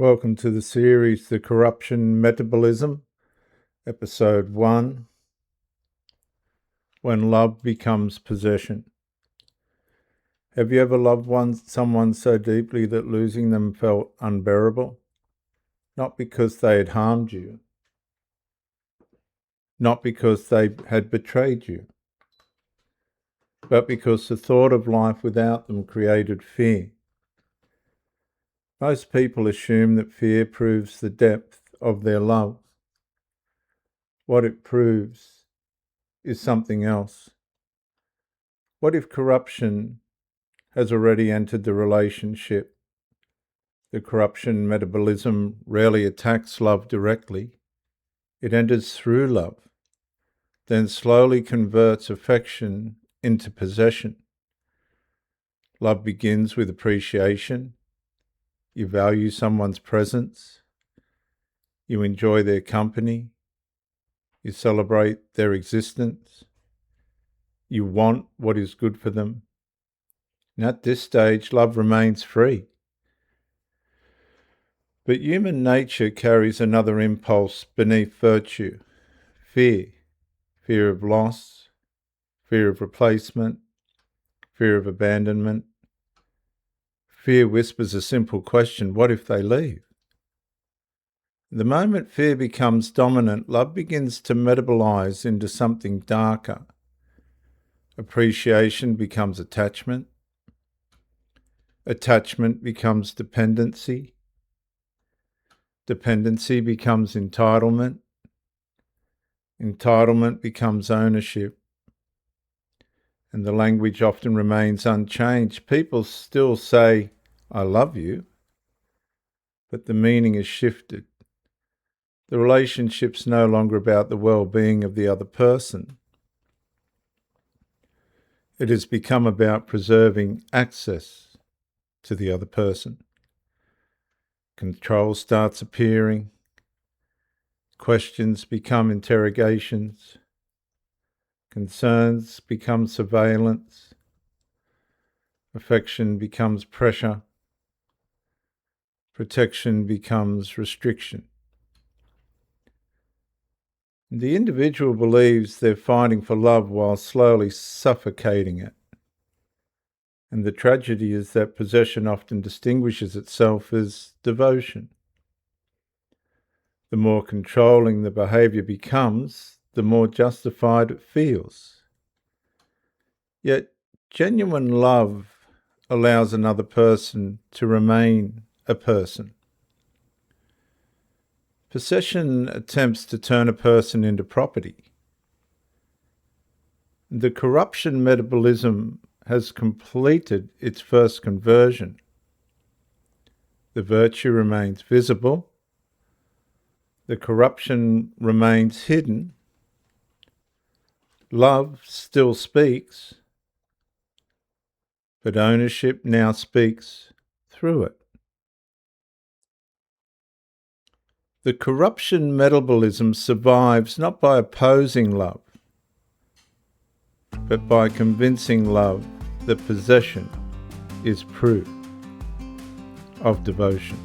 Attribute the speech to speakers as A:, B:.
A: Welcome to the series, The Corruption Metabolism, Episode 1, When Love Becomes Possession. Have you ever loved someone so deeply that losing them felt unbearable? Not because they had harmed you, not because they had betrayed you, but because the thought of life without them created fear. Most people assume that fear proves the depth of their love. What it proves is something else. What if corruption has already entered the relationship? The corruption metabolism rarely attacks love directly. It enters through love, then slowly converts affection into possession. Love begins with appreciation. You value someone's presence. You enjoy their company. You celebrate their existence. You want what is good for them. And at this stage, love remains free. But human nature carries another impulse beneath virtue: fear. Fear of loss, fear of replacement, fear of abandonment. Fear whispers a simple question: what if they leave? The moment fear becomes dominant, love begins to metabolize into something darker. Appreciation becomes attachment. Attachment becomes dependency. Dependency becomes entitlement. Entitlement becomes ownership. And the language often remains unchanged. People still say, "I love you," but the meaning has shifted. The relationship's no longer about the well-being of the other person. It has become about preserving access to the other person. Control starts appearing. Questions become interrogations. Concerns become surveillance. Affection becomes pressure. Protection becomes restriction. The individual believes they're fighting for love while slowly suffocating it. And the tragedy is that possession often distinguishes itself as devotion. The more controlling the behaviour becomes, the more justified it feels. Yet genuine love allows another person to remain a person. Possession attempts to turn a person into property. The corruption metabolism has completed its first conversion. The virtue remains visible. The corruption remains hidden. Love still speaks, but ownership now speaks through it. The corruption metabolism survives not by opposing love, but by convincing love that possession is proof of devotion.